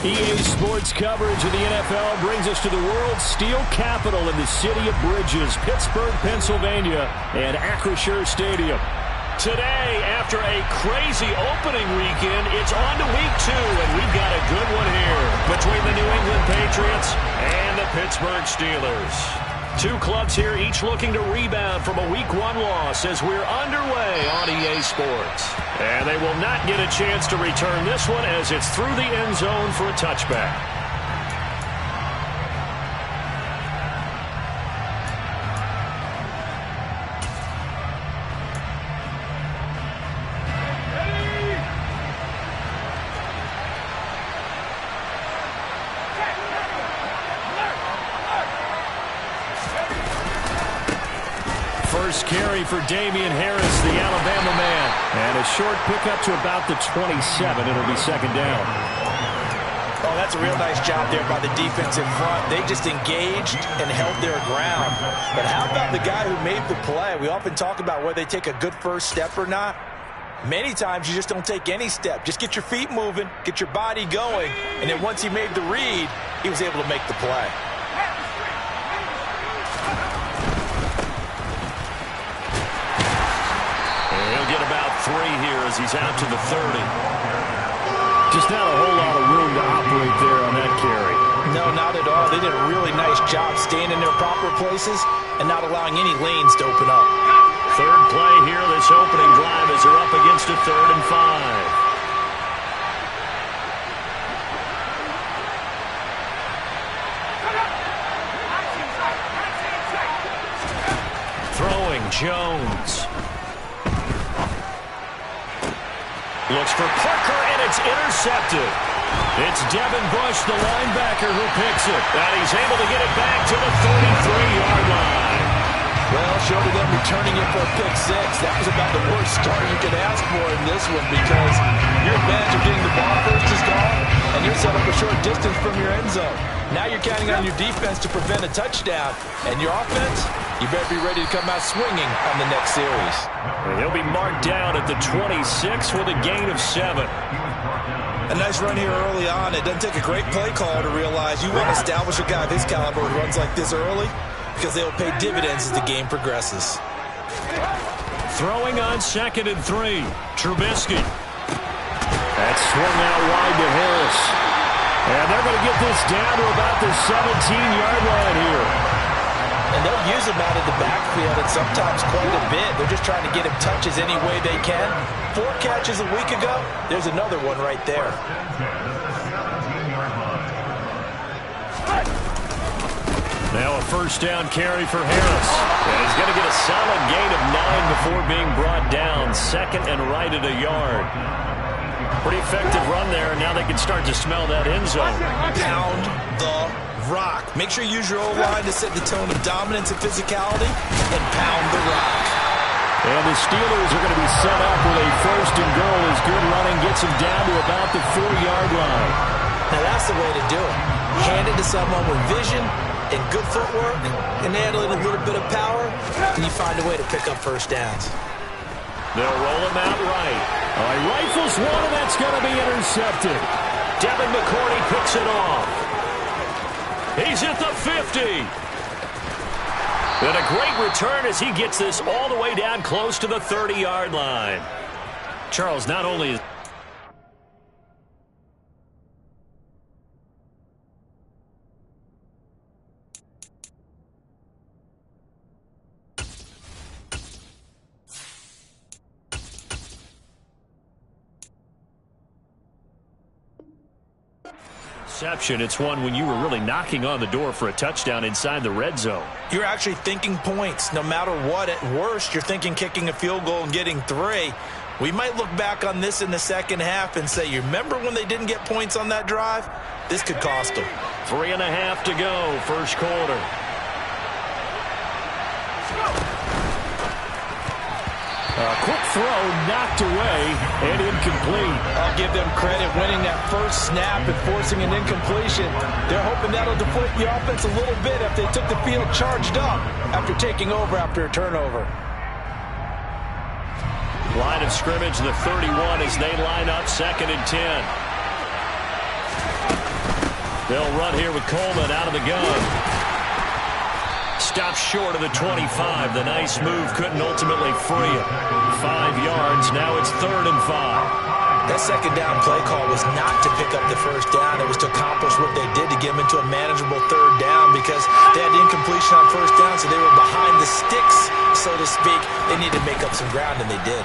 EA Sports coverage of the NFL brings us to the world's steel capital in the city of bridges, Pittsburgh, Pennsylvania, and Acrisure Stadium. Today, after a crazy opening weekend, it's on to week 2, and we've got a good one here between the New England Patriots and the Pittsburgh Steelers. Two clubs here, each looking to rebound from a Week 1 loss as we're underway on EA Sports. And they will not get a chance to return this one as it's through the end zone for a touchback. First carry for Damian Harris, the Alabama man. And a short pickup to about the 27. It'll be second down. Oh, that's a real nice job there by the defense in front. They just engaged and held their ground. But how about the guy who made the play? We often talk about whether they take a good first step or not. Many times you just don't take any step. Just get your feet moving, get your body going, and then once he made the read, he was able to make the play. He'll get about 3 here as he's out to the 30. Just not a whole lot of room to operate there on that carry. No, not at all. They did a really nice job staying in their proper places and not allowing any lanes to open up. Third play here, this opening drive as they're up against a 3rd and 5. Throwing Jones. Looks for Parker, and it's intercepted. It's Devin Bush, the linebacker, who picks it. And he's able to get it back to the 33-yard line. Well, short of them returning it for a pick 6, that was about the worst start you could ask for in this one because your advantage of getting the ball first is gone, and you're set up a short distance from your end zone. Now you're counting on your defense to prevent a touchdown, and your offense, you better be ready to come out swinging on the next series. And he'll be marked down at the 26 with a gain of 7. A nice run here early on. It doesn't take a great play call to realize you want to establish a guy of his caliber who runs like this early because they will pay dividends as the game progresses. Throwing on 2nd and 3. Trubisky. That's swung out wide to Harris. And they're going to get this down to about the 17-yard line here. And they'll use him out of the backfield and sometimes quite a bit. They're just trying to get him touches any way they can. 4 catches a week ago. There's another one right there. Now a first down carry for Harris. And he's going to get a solid gain of 9 before being brought down. 2nd and right at a yard. Pretty effective run there, and now they can start to smell that end zone. Pound the rock. Make sure you use your O-line to set the tone of dominance and physicality, and pound the rock. And the Steelers are going to be set up with a 1st and goal as good running gets them down to about the 4-yard line. Now that's the way to do it. Hand it to someone with vision and good footwork and add a little bit of power, and you find a way to pick up first downs. They'll roll him out right. All right, rifles one, and that's going to be intercepted. Devin McCourty picks it off. He's at the 50. And a great return as he gets this all the way down close to the 30-yard line. Charles, not only is it's one when you were really knocking on the door for a touchdown inside the red zone. You're actually thinking points. No matter what, at worst, you're thinking kicking a field goal and getting 3. We might look back on this in the second half and say, you remember when they didn't get points on that drive? This could cost them. 3.5 to go, first quarter. A quick throw knocked away and incomplete. I'll give them credit winning that first snap and forcing an incompletion. They're hoping that'll deflate the offense a little bit if they took the field charged up after taking over after a turnover. Line of scrimmage, the 31 as they line up 2nd and 10. They'll run here with Coleman out of the gun. Stopped short of the 25. The nice move couldn't ultimately free him. 5 yards. Now it's 3rd and 5. That second down play call was not to pick up the first down. It was to accomplish what they did to get them into a manageable 3rd down because they had the incompletion on first down, so they were behind the sticks, so to speak. They needed to make up some ground, and they did.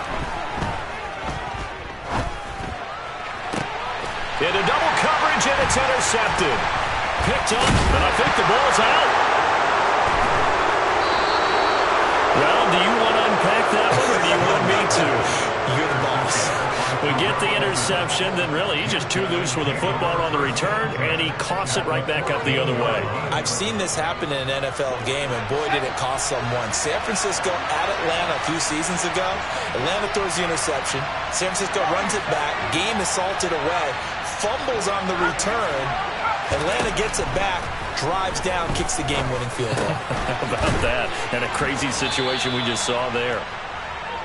Into double coverage, and it's intercepted. Picked up, and I think the ball's out. Well, do you want to unpack that one, or do you want me to? You're the boss. We get the interception, then really he's just too loose with the football on the return, and he coughs it right back up the other way. I've seen this happen in an NFL game, and boy, did it cost someone. San Francisco at Atlanta a few seasons ago. Atlanta throws the interception. San Francisco runs it back. Game is salted away. Fumbles on the return. Atlanta gets it back. Drives down, kicks the game-winning field goal. How about that? And a crazy situation we just saw there.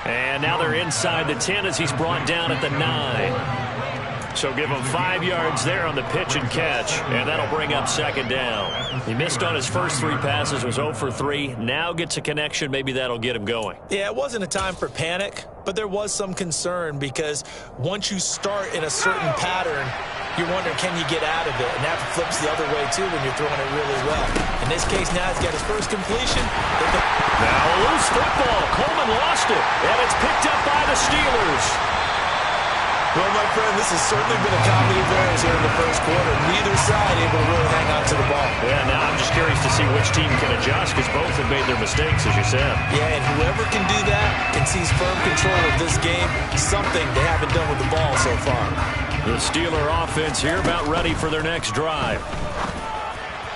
And now they're inside the 10 as he's brought down at the 9. So give him 5 yards there on the pitch and catch, and that'll bring up 2nd down. He missed on his first 3 passes, was 0 for 3. Now gets a connection. Maybe that'll get him going. Yeah, it wasn't a time for panic, but there was some concern because once you start in a certain pattern, you're wondering, can you get out of it? And that flips the other way, too, when you're throwing it really well. In this case, now he's got his first completion. Now a loose football. Coleman lost it, and it's picked up by the Steelers. Well, my friend, this has certainly been a comedy of errors here in the first quarter. Neither side able to really hang on to the ball. Yeah, now I'm just curious to see which team can adjust because both have made their mistakes, as you said. Yeah, and whoever can do that and sees firm control of this game, something they haven't done with the ball so far. The Steeler offense here about ready for their next drive.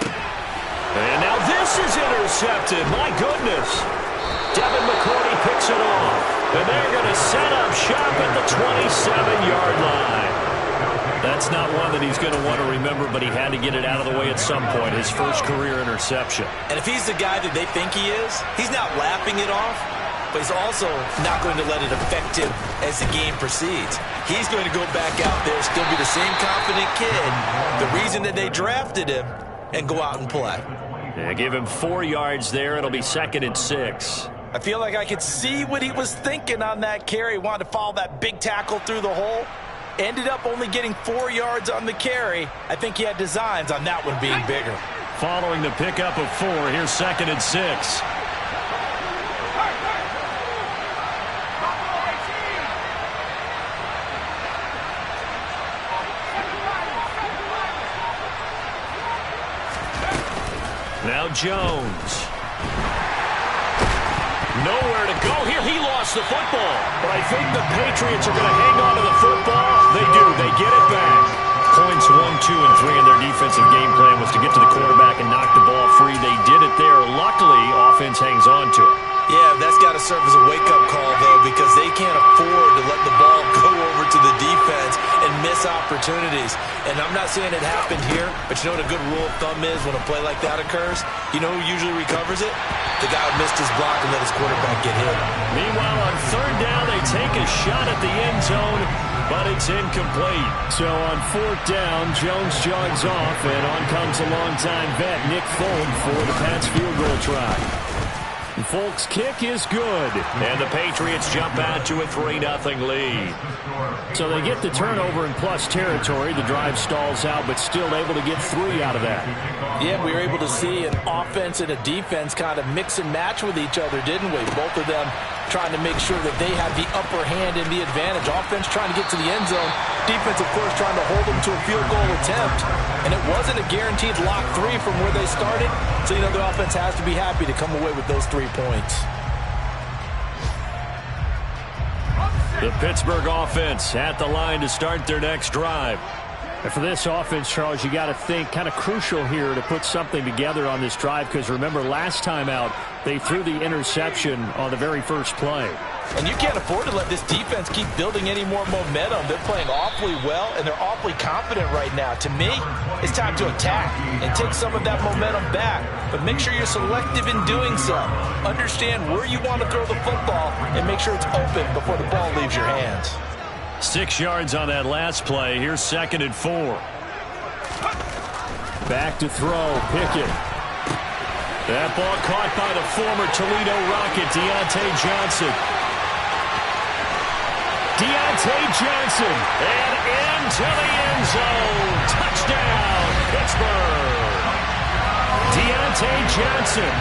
And now this is intercepted. My goodness. Devin McCourty picks it off. And they're going to set up shop at the 27-yard line. That's not one that he's going to want to remember, but he had to get it out of the way at some point, his first career interception. And if he's the guy that they think he is, he's not lapping it off, but he's also not going to let it affect him as the game proceeds. He's going to go back out there, still be the same confident kid, the reason that they drafted him, and go out and play. Yeah, give him 4 yards there. It'll be 2nd and 6. I feel like I could see what he was thinking on that carry. Wanted to follow that big tackle through the hole. Ended up only getting 4 yards on the carry. I think he had designs on that one being bigger. Following the pickup of 4, here's 2nd and 6. Now Jones. Nowhere to go here. He lost the football. But I think the Patriots are going to hang on to the football. They do. They get it back. Points 1, 2, and 3 in their defensive game plan was to get to the quarterback and knock the ball free. They did it there. Luckily, offense hangs on to it. Yeah, that's got to serve as a wake-up call, though, because they can't afford to let the ball go over to the defense and miss opportunities. And I'm not saying it happened here, but you know what a good rule of thumb is when a play like that occurs? You know who usually recovers it? The guy who missed his block and let his quarterback get hit. Meanwhile, on 3rd down, they take a shot at the end zone, but it's incomplete. So on 4th down, Jones jogs off, and on comes a longtime vet, Nick Folk, for the Pats field goal try. Folk's kick is good, and the Patriots jump out to a 3-0 lead. So they get the turnover in plus territory. The drive stalls out, but still able to get 3 out of that. Yeah, we were able to see an offense and a defense kind of mix and match with each other, didn't we? Both of them trying to make sure that they have the upper hand and the advantage. Offense trying to get to the end zone. Defense, of course, trying to hold them to a field goal attempt. And it wasn't a guaranteed lock 3 from where they started. So, you know, the offense has to be happy to come away with those 3 points. The Pittsburgh offense at the line to start their next drive. And for this offense, Charles, you got to think kind of crucial here to put something together on this drive, because remember last time out they threw the interception on the very first play. And you can't afford to let this defense keep building any more momentum. They're playing awfully well, and they're awfully confident right now. To me, it's time to attack and take some of that momentum back. But make sure you're selective in doing so. Understand where you want to throw the football and make sure it's open before the ball leaves your hands. 6 yards on that last play. Here's 2nd and 4. Back to throw. Pickett. That ball caught by the former Toledo Rocket, Deontay Johnson. Deontay Johnson. And into the end zone. Touchdown, Pittsburgh. Deontay Johnson.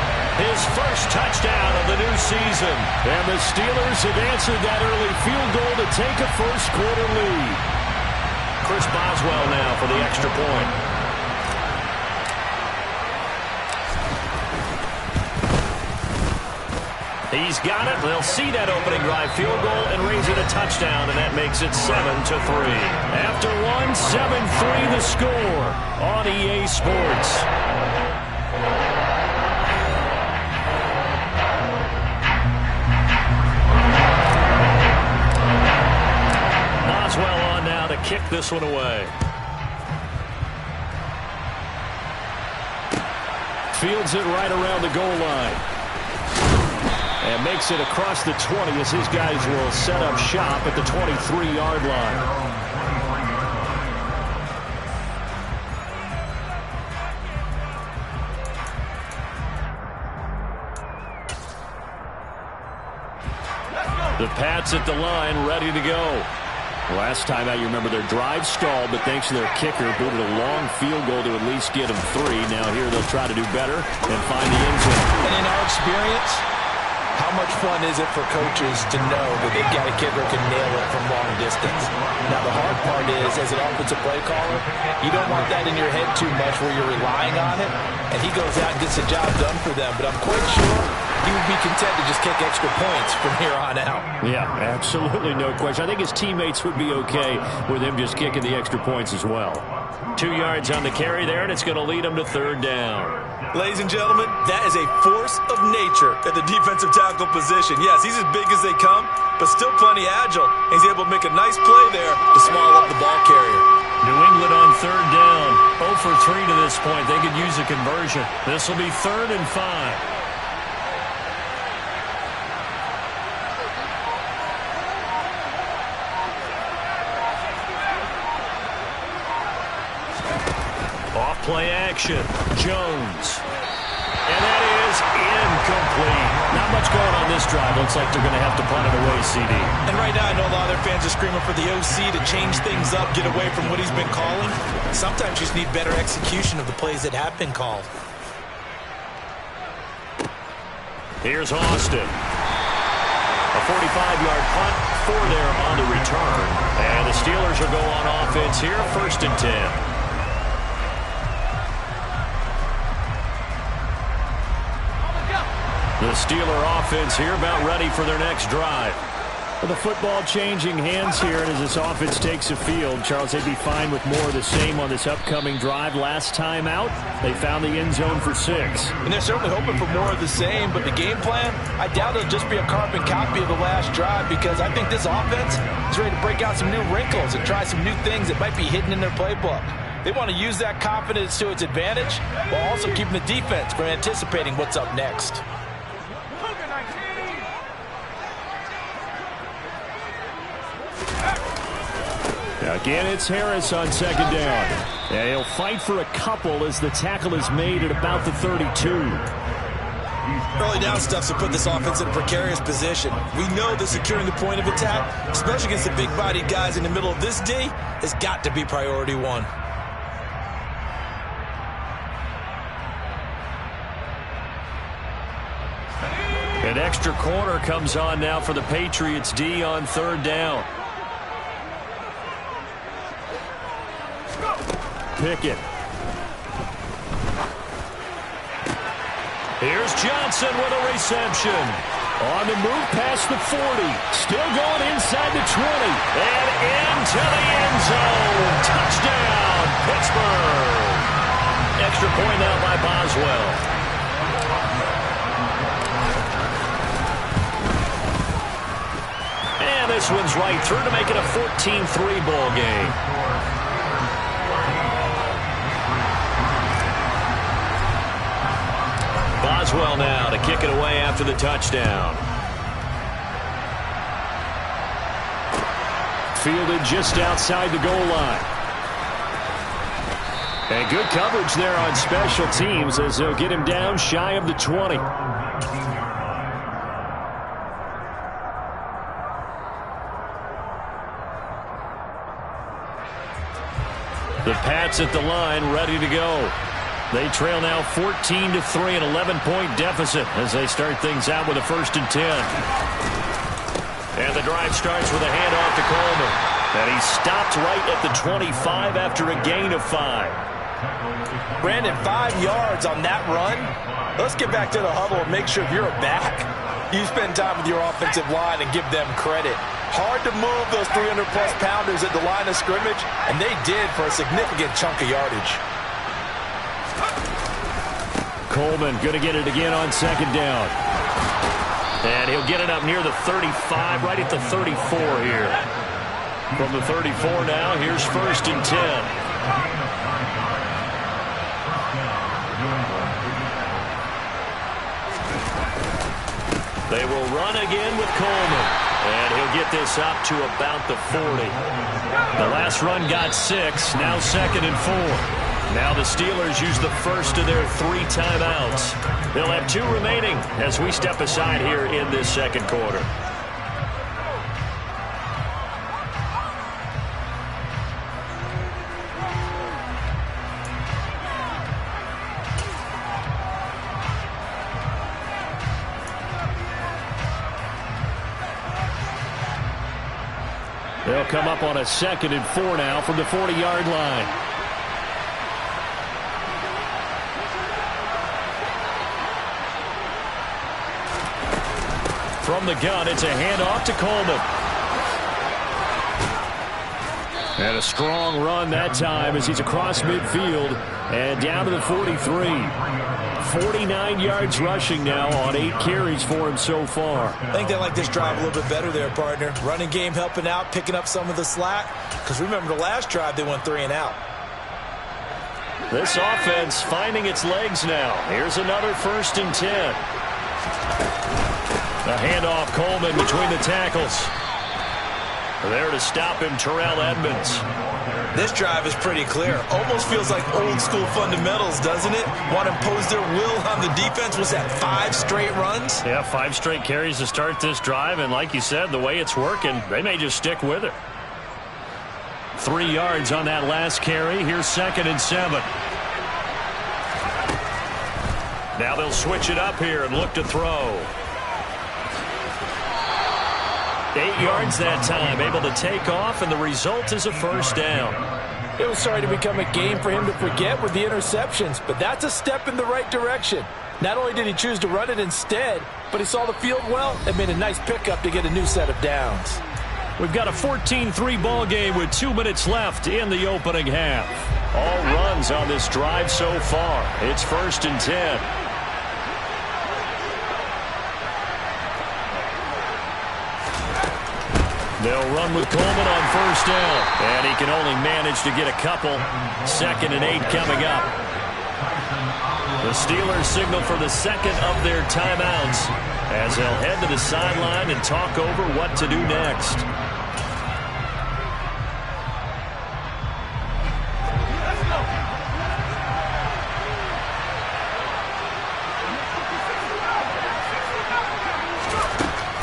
His first touchdown of the new season. And the Steelers have answered that early field goal to take a first-quarter lead. Chris Boswell now for the extra point. He's got it. They'll see that opening drive field goal and raise it a touchdown, and that makes it 7-3. After one, 7-3 the score on EA Sports. Boswell on now to kick this one away. Fields it right around the goal line. And makes it across the 20 as his guys will set up shop at the 23-yard line. The Pats at the line, ready to go. Last time out, you remember their drive stalled, but thanks to their kicker, booted a long field goal to at least get them 3. Now here they'll try to do better and find the end zone. And in our experience, how much fun is it for coaches to know that they've got a kicker who can nail it from long distance? Now, the hard part is, as an offensive play caller, you don't want that in your head too much where you're relying on it, and he goes out and gets the job done for them. But I'm quite sure he would be content to just kick extra points from here on out. Yeah, absolutely no question. I think his teammates would be okay with him just kicking the extra points as well. 2 yards on the carry there, and it's going to lead him to third down. Ladies and gentlemen, that is a force of nature at the defensive tackle position. Yes, he's as big as they come, but still plenty agile. He's able to make a nice play there to swallow up the ball carrier. New England on third down. 0 for 3 to this point. They could use a conversion. This will be 3rd and 5. Play action. Jones. And that is incomplete. Not much going on this drive. Looks like they're going to have to punt it away, CD. And right now, I know a lot of their fans are screaming for the OC to change things up, get away from what he's been calling. Sometimes you just need better execution of the plays that have been called. Here's Austin. A 45-yard punt, 4 there on the return. And the Steelers will go on offense here, 1st and 10. The Steeler offense here about ready for their next drive. With the football changing hands here, and as this offense takes the field, Charles, they'd be fine with more of the same on this upcoming drive. Last time out, they found the end zone for 6. And they're certainly hoping for more of the same, but the game plan, I doubt it'll just be a carbon copy of the last drive, because I think this offense is ready to break out some new wrinkles and try some new things that might be hidden in their playbook. They want to use that confidence to its advantage, while also keeping the defense from anticipating what's up next. Again, it's Harris on 2nd down. And he'll fight for a couple as the tackle is made at about the 32. Early down stuff's to put this offense in a precarious position. We know that securing the point of attack, especially against the big-bodied guys in the middle of this D, has got to be priority 1. An extra corner comes on now for the Patriots D on 3rd down. Pickett. Here's Johnson with a reception. On the move past the 40. Still going inside the 20. And into the end zone. Touchdown, Pittsburgh. Extra point now by Boswell. And this one's right through to make it a 14-3 ball game. Boswell now to kick it away after the touchdown. Fielded just outside the goal line. And good coverage there on special teams as they'll get him down shy of the 20. The Pats at the line, ready to go. They trail now 14-3, an 11-point deficit as they start things out with a 1st and 10. And the drive starts with a handoff to Coleman. And he stopped right at the 25 after a gain of 5. Brandon, 5 yards on that run. Let's get back to the huddle and make sure if you're a back, you spend time with your offensive line and give them credit. Hard to move those 300-plus pounders at the line of scrimmage, and they did for a significant chunk of yardage. Coleman going to get it again on 2nd down. And he'll get it up near the 35, right at the 34 here. From the 34 now, here's 1st and 10. They will run again with Coleman. And he'll get this up to about the 40. The last run got 6, now 2nd and 4. Now the Steelers use the first of their 3 timeouts. They'll have 2 remaining as we step aside here in this 2nd quarter. They'll come up on a 2nd and 4 now from the 40-yard line. From the gun, it's a handoff to Coleman. And a strong run that time as he's across midfield and down to the 43. 49 yards rushing now on 8 carries for him so far. I think they like this drive a little bit better there, partner. Running game helping out, picking up some of the slack. Because remember the last drive, they went 3 and out. This offense finding its legs now. Here's another 1st and 10. A handoff, Coleman between the tackles. There to stop him, Terrell Edmunds. This drive is pretty clear. Almost feels like old school fundamentals, doesn't it? Want to impose their will on the defense. Was that 5 straight runs? Yeah, 5 straight carries to start this drive. And like you said, the way it's working, they may just stick with it. 3 yards on that last carry. Here's 2nd and 7. Now they'll switch it up here and look to throw. 8 yards that time, able to take off, and the result is a 1st down. It was starting to become a game for him to forget with the interceptions, but that's a step in the right direction. Not only did he choose to run it instead, but he saw the field well and made a nice pickup to get a new set of downs. We've got a 14-3 ball game with 2 minutes left in the opening half. All runs on this drive so far. It's 1st and 10. They'll run with Coleman on 1st down. And he can only manage to get a couple. 2nd and 8 coming up. The Steelers signal for the 2nd of their timeouts as they'll head to the sideline and talk over what to do next.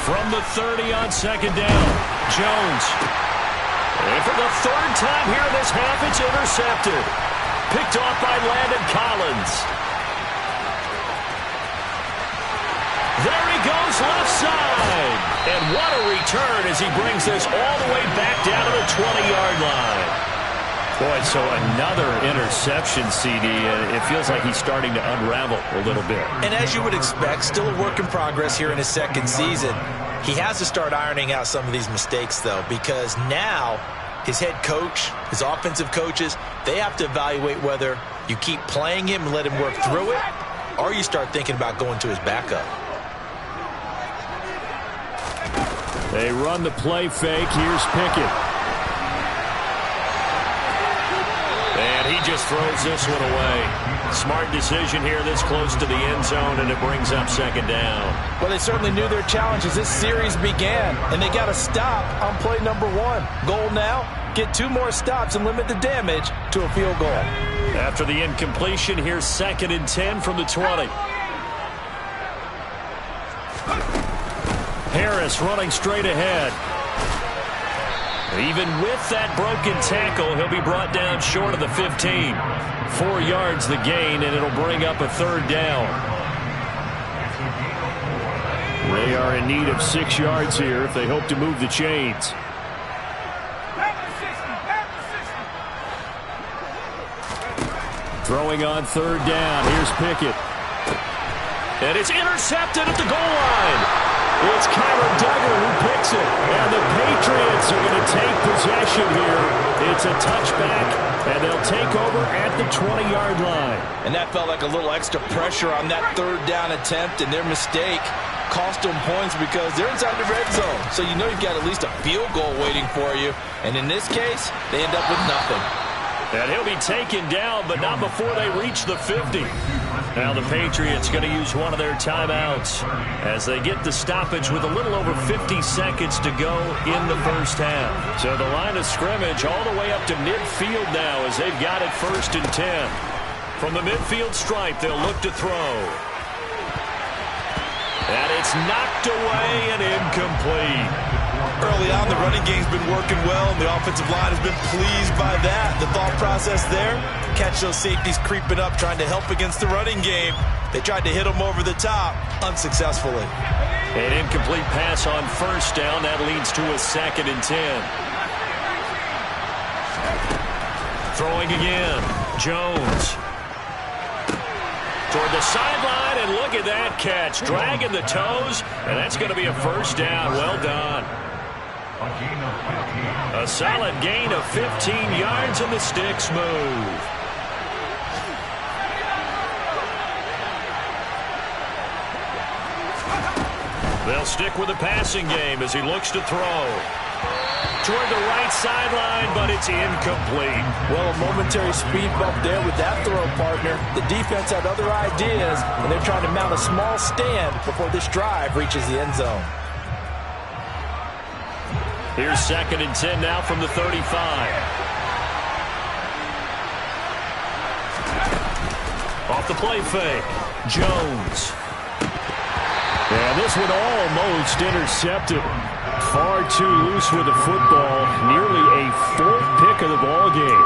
From the 30 on 2nd down. Jones. And for the 3rd time here in this half, it's intercepted. Picked off by Landon Collins. There he goes left side. And what a return as he brings this all the way back down to the 20-yard line. Boy, so another interception, CD. It feels like he's starting to unravel a little bit. And as you would expect, still a work in progress here in his 2nd season. He has to start ironing out some of these mistakes, though, because now his head coach, his offensive coaches, they have to evaluate whether you keep playing him and let him work through it, or you start thinking about going to his backup. They run the play fake. Here's Pickett. And he just throws this one away. Smart decision here this close to the end zone, and it brings up 2nd down. Well, they certainly knew their challenge as this series began, and they got to stop on play number 1. Goal now, get 2 more stops and limit the damage to a field goal. After the incompletion, here's 2nd and 10 from the 20. Harris running straight ahead. Even with that broken tackle, he'll be brought down short of the 15. 4 yards the gain, and it'll bring up a 3rd down. They are in need of 6 yards here if they hope to move the chains. Throwing on 3rd down. Here's Pickett. And it's intercepted at the goal line. It's Kyler Duggar who picks it. And the Patriots are going to take possession here. It's a touchback, and they'll take over at the 20-yard line. And that felt like a little extra pressure on that 3rd down attempt, and their mistake cost them points because they're inside the red zone. So you know you've got at least a field goal waiting for you. And in this case, they end up with nothing. And he'll be taken down, but not before they reach the 50. Now the Patriots going to use one of their timeouts as they get the stoppage with a little over 50 seconds to go in the first half. So the line of scrimmage all the way up to midfield now as they've got it 1st and 10. From the midfield stripe, they'll look to throw. And it's knocked away and incomplete. Early on, the running game's been working well, and the offensive line has been pleased by that. The thought process there, catch those safeties creeping up, trying to help against the running game. They tried to hit them over the top, unsuccessfully. An incomplete pass on 1st down. That leads to a 2nd and 10. Throwing again. Jones. Toward the sideline, and look at that catch. Dragging the toes, and that's going to be a 1st down. Well done. A solid gain of 15 yards, and the sticks move. They'll stick with the passing game as he looks to throw. Toward the right sideline, but it's incomplete. Well, a momentary speed bump there with that throw, partner. The defense had other ideas, and they're trying to mount a small stand before this drive reaches the end zone. Here's 2nd and 10 now from the 35. Off the play fake. Jones. And this one almost intercepted. Far too loose with the football. Nearly a 4th pick of the ball game.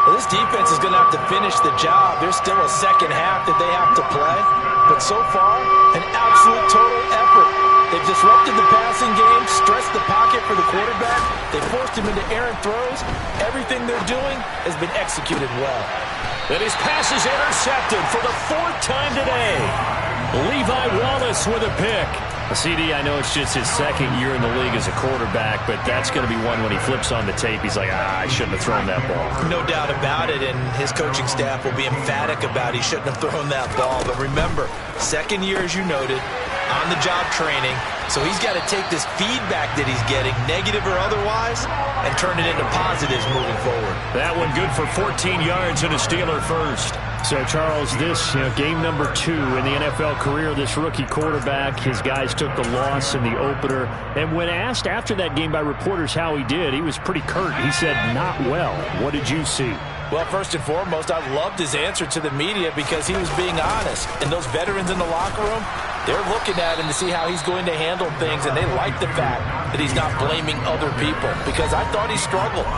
Well, this defense is going to have to finish the job. There's still a second half that they have to play. But so far, an absolute total effort. They've disrupted the passing game, stressed the pocket for the quarterback. They forced him into errant throws. Everything they're doing has been executed well. And his pass is intercepted for the 4th time today. Levi Wallace with a pick. CD, I know it's just his 2nd year in the league as a quarterback, but that's going to be one when he flips on the tape. He's like, I shouldn't have thrown that ball. No doubt about it, and his coaching staff will be emphatic about he shouldn't have thrown that ball. But remember, 2nd year, as you noted, on-the-job training, so he's got to take this feedback that he's getting, negative or otherwise, and turn it into positives moving forward. That one good for 14 yards and a Steeler first. So, Charles, this game number 2 in the NFL career, this rookie quarterback, his guys took the loss in the opener. And when asked after that game by reporters how he did, he was pretty curt. He said, not well. What did you see? Well, first and foremost, I loved his answer to the media because he was being honest. And those veterans in the locker room, they're looking at him to see how he's going to handle things, and they like the fact that he's not blaming other people because I thought he struggled.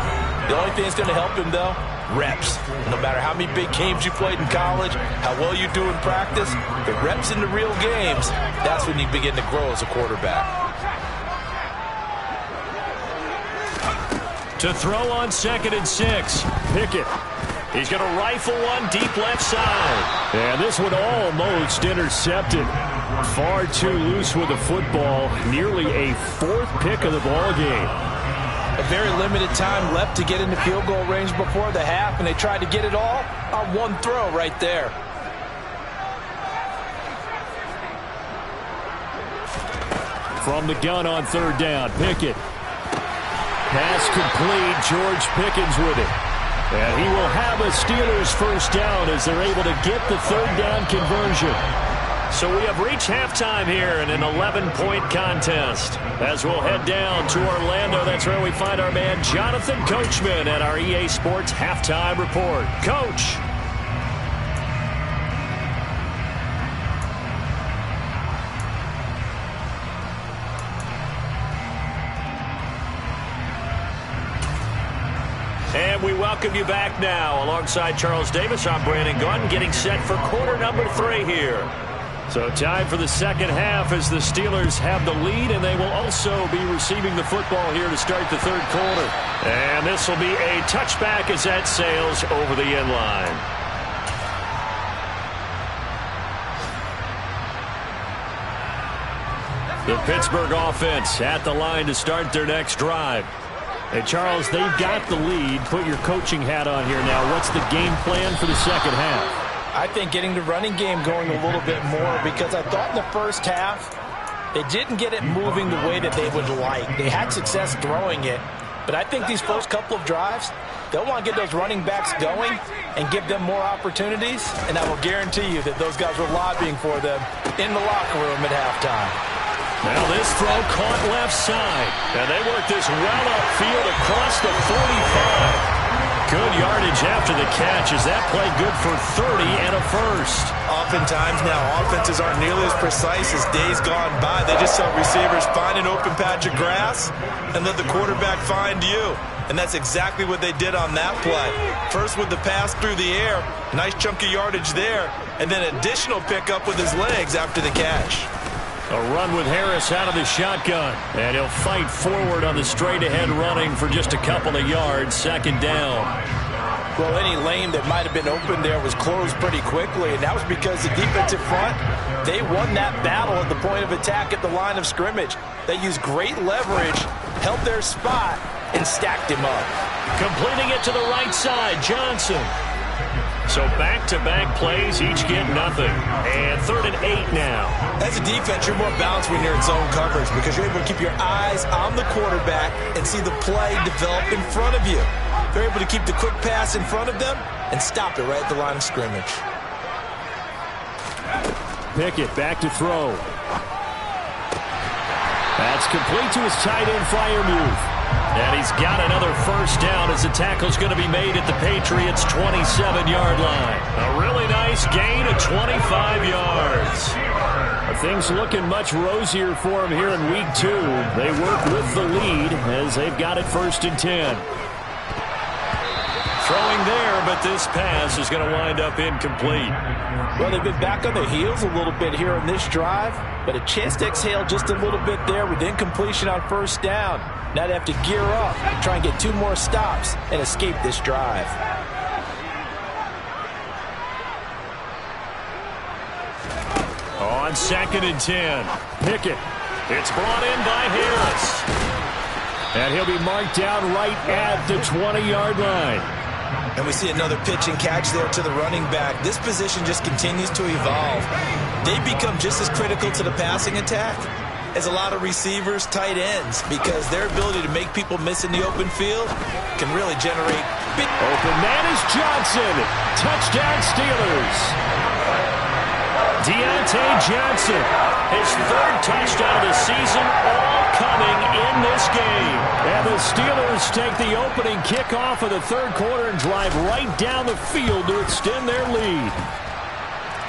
The only thing that's going to help him, though, reps. No matter how many big games you played in college, how well you do in practice, the reps in the real games, that's when you begin to grow as a quarterback. To throw on 2nd and 6, Pickett. He's going to rifle one deep left side. And this one almost intercepted. Far too loose with the football. Nearly a 4th pick of the ball game. A very limited time left to get into field goal range before the half, and they tried to get it all on one throw right there. From the gun on 3rd down, Pickett. Pass complete, George Pickens with it. And he will have a Steelers 1st down as they're able to get the 3rd down conversion. So we have reached halftime here in an 11-point contest. As we'll head down to Orlando, that's where we find our man Jonathan Coachman at our EA Sports Halftime Report. Coach. And we welcome you back now. Alongside Charles Davis, I'm Brandon Gaudin, getting set for quarter number 3 here. So time for the second half as the Steelers have the lead, and they will also be receiving the football here to start the third quarter. And this will be a touchback as that sails over the end line. The Pittsburgh offense at the line to start their next drive. Hey, Charles, they've got the lead. Put your coaching hat on here now. What's the game plan for the second half? I think getting the running game going a little bit more, because I thought in the first half they didn't get it moving the way that they would like. They had success throwing it, but I think these first couple of drives, they'll want to get those running backs going and give them more opportunities, and I will guarantee you that those guys were lobbying for them in the locker room at halftime. Now this throw caught left side, and they work this well upfield across the 45. Good yardage after the catch. Is that play good for 30 and a first? Oftentimes now, offenses aren't nearly as precise as days gone by. They just saw receivers find an open patch of grass and let the quarterback find you. And that's exactly what they did on that play. First with the pass through the air, nice chunk of yardage there, and then additional pickup with his legs after the catch. A run with Harris out of the shotgun. And he'll fight forward on the straight-ahead running for just a couple of yards. Second down. Well, any lane that might have been open there was closed pretty quickly, and that was because the defensive front, they won that battle at the point of attack at the line of scrimmage. They used great leverage, held their spot, and stacked him up. Completing it to the right side, Johnson. So back-to-back plays, each get nothing. And 3rd and 8 now. As a defense, you're more balanced when you're in zone coverage because you're able to keep your eyes on the quarterback and see the play develop in front of you. They're able to keep the quick pass in front of them and stop it right at the line of scrimmage. Pickett back to throw. That's complete to his tight end, Freiermuth. And he's got another first down as the tackle's going to be made at the Patriots' 27-yard line. A really nice gain of 25 yards. Things looking much rosier for him here in week 2. They work with the lead as they've got it 1st and 10. Throwing there, but this pass is going to wind up incomplete. Well, they've been back on their heels a little bit here on this drive, but a chance to exhale just a little bit there with incompletion on first down. Now they have to gear up, try and get 2 more stops, and escape this drive. On 2nd and 10, Pickett. It's brought in by Harris. And he'll be marked down right at the 20-yard line. And we see another pitch and catch there to the running back. This position just continues to evolve. They become just as critical to the passing attack as a lot of receivers, tight ends, because their ability to make people miss in the open field can really generate big... Open man is Johnson. Touchdown Steelers. Deontay Johnson, his 3rd touchdown of the season, all coming in this game. And the Steelers take the opening kickoff of the 3rd quarter and drive right down the field to extend their lead.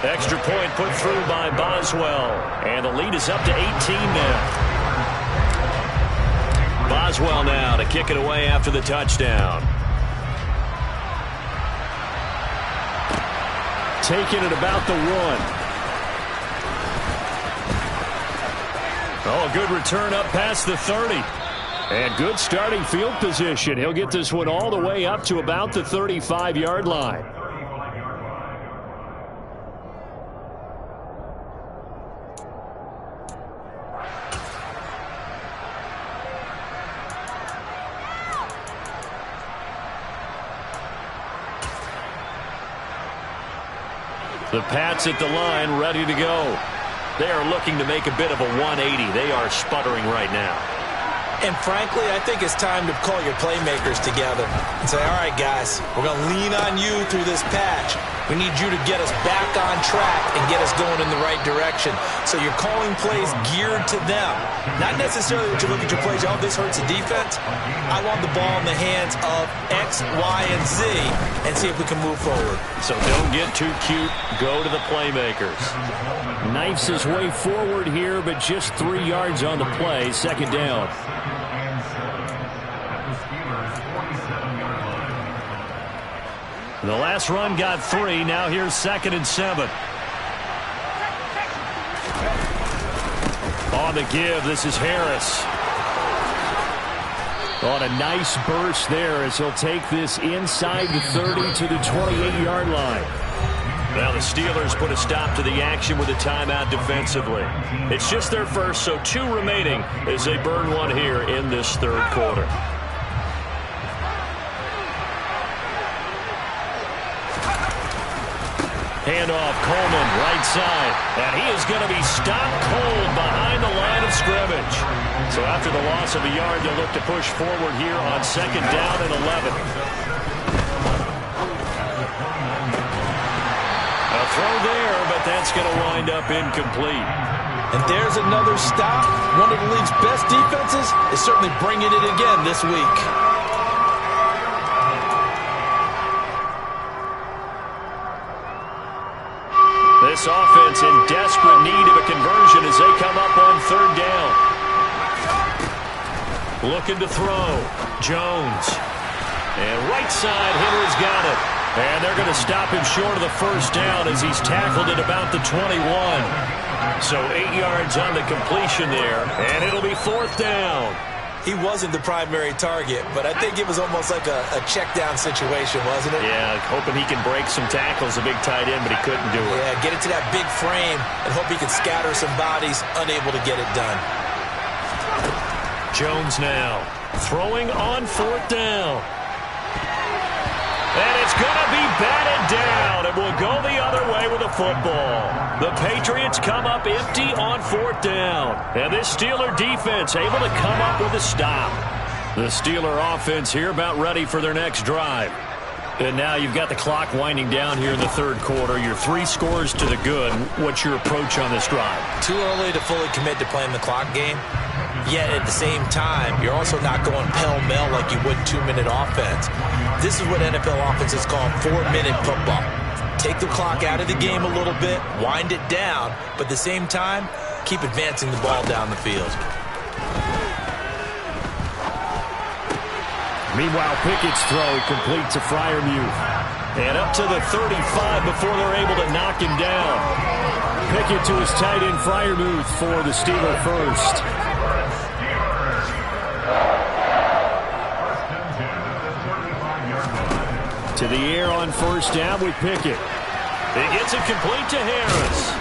Extra point put through by Boswell. And the lead is up to 18 now. Boswell now to kick it away after the touchdown. Taking it about the 1. Oh, good return up past the 30. And good starting field position. He'll get this one all the way up to about the 35-yard line. The Pats at the line, ready to go. They are looking to make a bit of a 180. They are sputtering right now. And frankly, I think it's time to call your playmakers together and say, all right, guys, we're going to lean on you through this patch. We need you to get us back on track and get us going in the right direction. So you're calling plays geared to them. Not necessarily that you look at your plays, oh, this hurts the defense. I want the ball in the hands of X, Y, and Z and see if we can move forward. So don't get too cute. Go to the playmakers. Knifes his way forward here, but just 3 yards on the play. Second down. The last run got 3. Now here's 2nd and 7. On the give, this is Harris. On a nice burst there as he'll take this inside the 30 to the 28-yard line. Now the Steelers put a stop to the action with a timeout defensively. It's just their first, so 2 remaining as they burn one here in this third quarter. Handoff, Coleman, right side. And he is going to be stopped cold behind the line of scrimmage. So after the loss of a yard, they'll look to push forward here on 2nd down and 11. A throw there, but that's going to wind up incomplete. And there's another stop. One of the league's best defenses is certainly bringing it again this week. This offense in desperate need of a conversion as they come up on 3rd down. Looking to throw. Jones. And right side, Henry's got it. And they're going to stop him short of the 1st down as he's tackled at about the 21. So 8 yards on the completion there. And it'll be 4th down. He wasn't the primary target, but I think it was almost like a check down situation, wasn't it? Yeah, hoping he can break some tackles, a big tight end, but he couldn't do it. Yeah, get it to that big frame and hope he can scatter some bodies, unable to get it done. Jones now throwing on 4th down. And it's going to be batted down. It will go the other way with the football. The Patriots come up empty on 4th down. And this Steeler defense able to come up with a stop. The Steeler offense here about ready for their next drive. And now you've got the clock winding down here in the 3rd quarter. You're 3 scores to the good. What's your approach on this drive? Too early to fully commit to playing the clock game. Yet at the same time, you're also not going pell-mell like you would 2-minute offense. This is what NFL offenses call 4-minute football. Take the clock out of the game a little bit, wind it down, but at the same time, keep advancing the ball down the field. Meanwhile, Pickett's throw complete to Freiermuth. And up to the 35 before they're able to knock him down. Pickett to his tight end Freiermuth for the Steeler first. To the air on 1st down with Pickett. He gets it complete to Harris.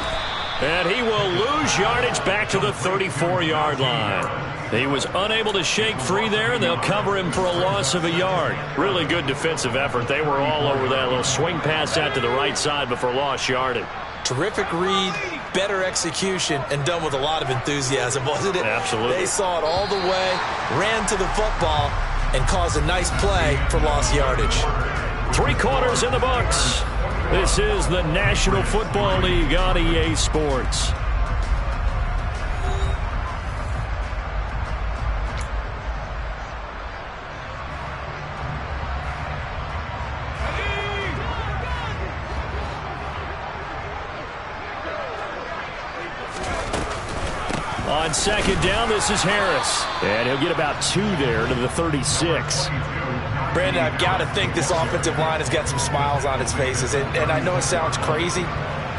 And he will lose yardage back to the 34-yard line. He was unable to shake free there, and they'll cover him for a loss of a yard. Really good defensive effort. They were all over that little swing pass out to the right side before lost yardage. Terrific read, better execution, and done with a lot of enthusiasm, wasn't it? Absolutely. They saw it all the way, ran to the football, and caused a nice play for lost yardage. 3 quarters in the books. This is the National Football League on EA Sports. On 2nd down, this is Harris. And he'll get about 2 there to the 36. Brandon, I've got to think this offensive line has got some smiles on its faces. And I know it sounds crazy,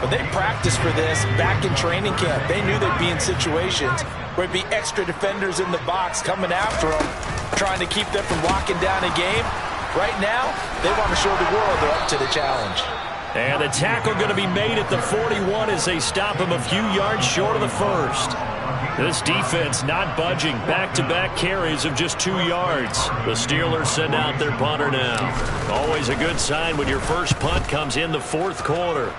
but they practiced for this back in training camp. They knew they'd be in situations where it'd be extra defenders in the box coming after them, trying to keep them from locking down a game. Right now, they want to show the world they're up to the challenge. And the tackle going to be made at the 41 as they stop him a few yards short of the 1st. This defense not budging. Back-to-back carries of just 2 yards. The Steelers send out their punter now. Always a good sign when your first punt comes in the 4th quarter.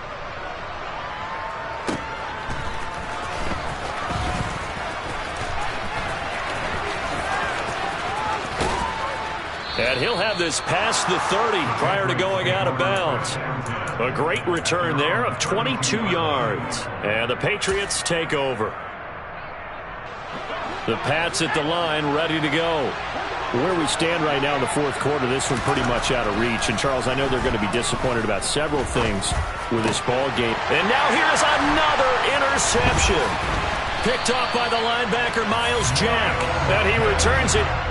And he'll have this past the 30 prior to going out of bounds. A great return there of 22 yards. And the Patriots take over. The Pats at the line, ready to go. Where we stand right now in the fourth quarter, this one pretty much out of reach. And, Charles, I know they're going to be disappointed about several things with this ball game. And now here's another interception. Picked off by the linebacker, Myles Jack. And he returns it